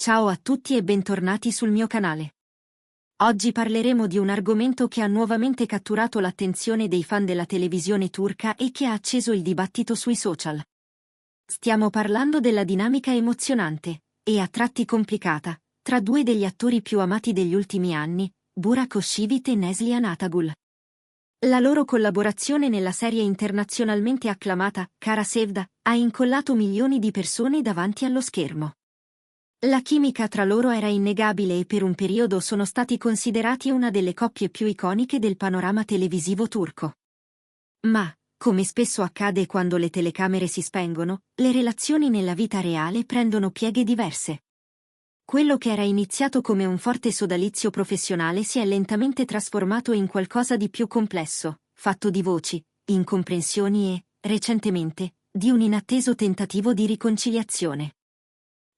Ciao a tutti e bentornati sul mio canale. Oggi parleremo di un argomento che ha nuovamente catturato l'attenzione dei fan della televisione turca e che ha acceso il dibattito sui social. Stiamo parlando della dinamica emozionante, e a tratti complicata, tra due degli attori più amati degli ultimi anni, Burak Özçivit e Neslihan Atagul. La loro collaborazione nella serie internazionalmente acclamata Kara Sevda ha incollato milioni di persone davanti allo schermo. La chimica tra loro era innegabile e per un periodo sono stati considerati una delle coppie più iconiche del panorama televisivo turco. Ma, come spesso accade quando le telecamere si spengono, le relazioni nella vita reale prendono pieghe diverse. Quello che era iniziato come un forte sodalizio professionale si è lentamente trasformato in qualcosa di più complesso, fatto di voci, incomprensioni e, recentemente, di un inatteso tentativo di riconciliazione.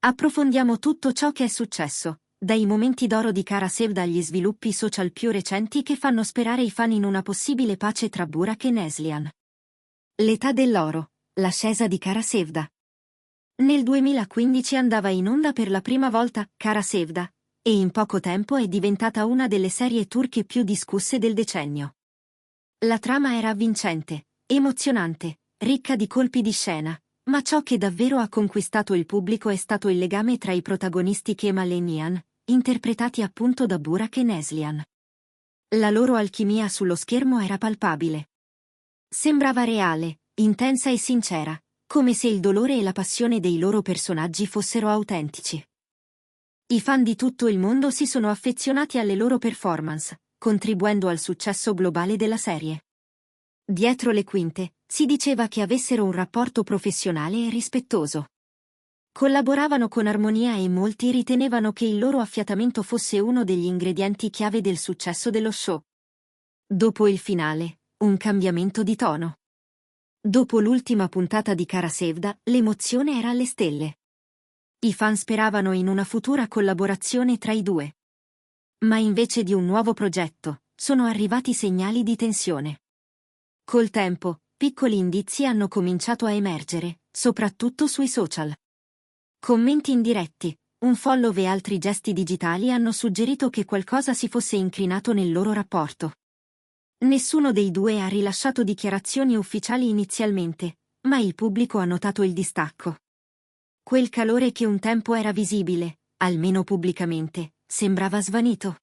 Approfondiamo tutto ciò che è successo, dai momenti d'oro di Kara Sevda agli sviluppi social più recenti che fanno sperare i fan in una possibile pace tra Burak e Neslihan. L'età dell'oro, l'ascesa di Kara Sevda. Nel 2015 andava in onda per la prima volta Kara Sevda, e in poco tempo è diventata una delle serie turche più discusse del decennio. La trama era avvincente, emozionante, ricca di colpi di scena. Ma ciò che davvero ha conquistato il pubblico è stato il legame tra i protagonisti Kemal e Nihan, interpretati appunto da Burak e Neslihan. La loro alchimia sullo schermo era palpabile. Sembrava reale, intensa e sincera, come se il dolore e la passione dei loro personaggi fossero autentici. I fan di tutto il mondo si sono affezionati alle loro performance, contribuendo al successo globale della serie. Dietro le quinte, si diceva che avessero un rapporto professionale e rispettoso. Collaboravano con armonia e molti ritenevano che il loro affiatamento fosse uno degli ingredienti chiave del successo dello show. Dopo il finale, un cambiamento di tono. Dopo l'ultima puntata di Kara Sevda, l'emozione era alle stelle. I fan speravano in una futura collaborazione tra i due. Ma invece di un nuovo progetto, sono arrivati segnali di tensione. Col tempo, piccoli indizi hanno cominciato a emergere, soprattutto sui social. Commenti indiretti, un follow e altri gesti digitali hanno suggerito che qualcosa si fosse incrinato nel loro rapporto. Nessuno dei due ha rilasciato dichiarazioni ufficiali inizialmente, ma il pubblico ha notato il distacco. Quel calore che un tempo era visibile, almeno pubblicamente, sembrava svanito.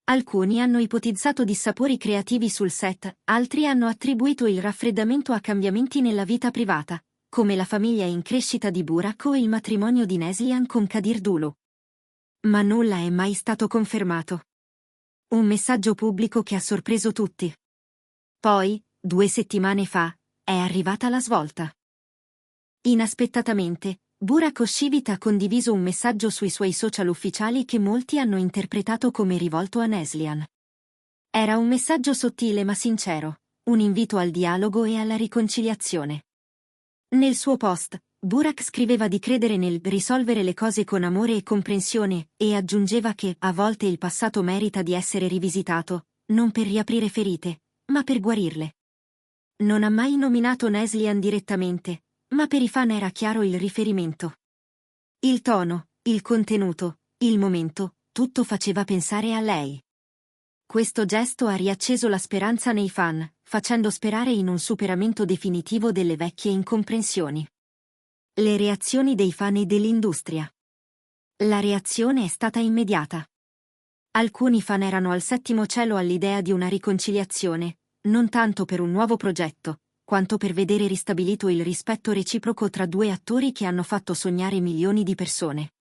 Alcuni hanno ipotizzato dissapori creativi sul set, altri hanno attribuito il raffreddamento a cambiamenti nella vita privata, come la famiglia in crescita di Burak o il matrimonio di Neslihan con Kadir Dulu. Ma nulla è mai stato confermato. Un messaggio pubblico che ha sorpreso tutti. Poi, 2 settimane fa, è arrivata la svolta. Inaspettatamente, Burak Özçivit ha condiviso un messaggio sui suoi social ufficiali che molti hanno interpretato come rivolto a Neslihan. Era un messaggio sottile ma sincero, un invito al dialogo e alla riconciliazione. Nel suo post, Burak scriveva di credere nel risolvere le cose con amore e comprensione, e aggiungeva che a volte il passato merita di essere rivisitato, non per riaprire ferite, ma per guarirle. Non ha mai nominato Neslihan direttamente, ma per i fan era chiaro il riferimento. Il tono, il contenuto, il momento, tutto faceva pensare a lei. Questo gesto ha riacceso la speranza nei fan, facendo sperare in un superamento definitivo delle vecchie incomprensioni. Le reazioni dei fan e dell'industria. La reazione è stata immediata. Alcuni fan erano al settimo cielo all'idea di una riconciliazione, non tanto per un nuovo progetto, quanto per vedere ristabilito il rispetto reciproco tra due attori che hanno fatto sognare milioni di persone.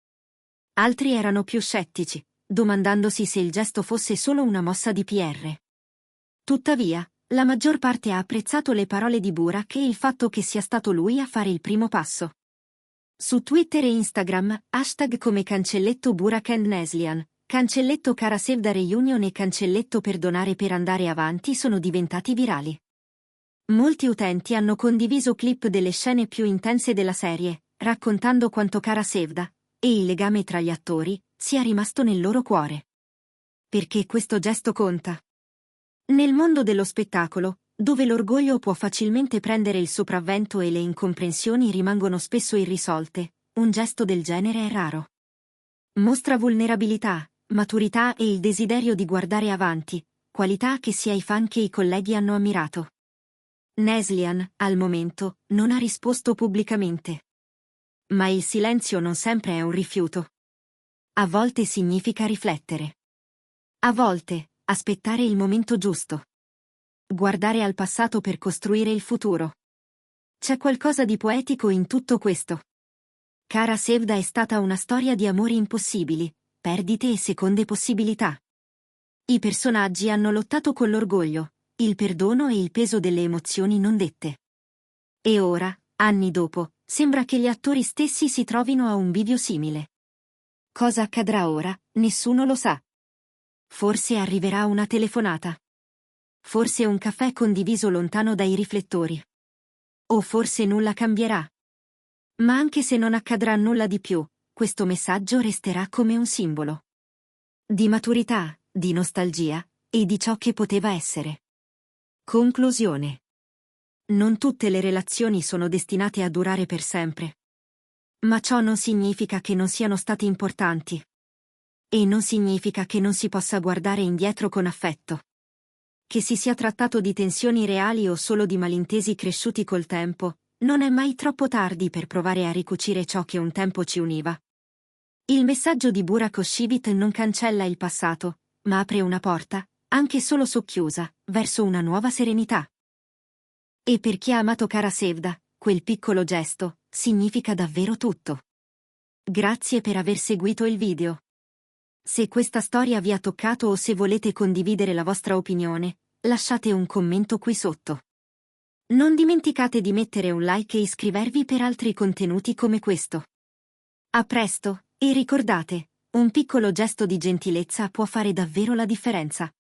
Altri erano più scettici, domandandosi se il gesto fosse solo una mossa di PR. Tuttavia, la maggior parte ha apprezzato le parole di Burak e il fatto che sia stato lui a fare il primo passo. Su Twitter e Instagram, hashtag come cancelletto Burak and Neslihan, cancelletto Kara Sevda Reunion e cancelletto perdonare per andare avanti sono diventati virali. Molti utenti hanno condiviso clip delle scene più intense della serie, raccontando quanto Kara Sevda, e il legame tra gli attori, sia rimasto nel loro cuore. Perché questo gesto conta. Nel mondo dello spettacolo, dove l'orgoglio può facilmente prendere il sopravvento e le incomprensioni rimangono spesso irrisolte, un gesto del genere è raro. Mostra vulnerabilità, maturità e il desiderio di guardare avanti, qualità che sia i fan che i colleghi hanno ammirato. Neslihan, al momento, non ha risposto pubblicamente. Ma il silenzio non sempre è un rifiuto. A volte significa riflettere. A volte, aspettare il momento giusto. Guardare al passato per costruire il futuro. C'è qualcosa di poetico in tutto questo. Kara Sevda è stata una storia di amori impossibili, perdite e seconde possibilità. I personaggi hanno lottato con l'orgoglio, il perdono e il peso delle emozioni non dette. E ora, anni dopo, sembra che gli attori stessi si trovino a un bivio simile. Cosa accadrà ora, nessuno lo sa. Forse arriverà una telefonata. Forse un caffè condiviso lontano dai riflettori. O forse nulla cambierà. Ma anche se non accadrà nulla di più, questo messaggio resterà come un simbolo. Di maturità, di nostalgia, e di ciò che poteva essere. Conclusione. Non tutte le relazioni sono destinate a durare per sempre. Ma ciò non significa che non siano state importanti. E non significa che non si possa guardare indietro con affetto. Che si sia trattato di tensioni reali o solo di malintesi cresciuti col tempo, non è mai troppo tardi per provare a ricucire ciò che un tempo ci univa. Il messaggio di Burak Özçivit non cancella il passato, ma apre una porta, anche solo socchiusa, verso una nuova serenità. E per chi ha amato Kara Sevda, quel piccolo gesto significa davvero tutto. Grazie per aver seguito il video. Se questa storia vi ha toccato o se volete condividere la vostra opinione, lasciate un commento qui sotto. Non dimenticate di mettere un like e iscrivervi per altri contenuti come questo. A presto, e ricordate, un piccolo gesto di gentilezza può fare davvero la differenza.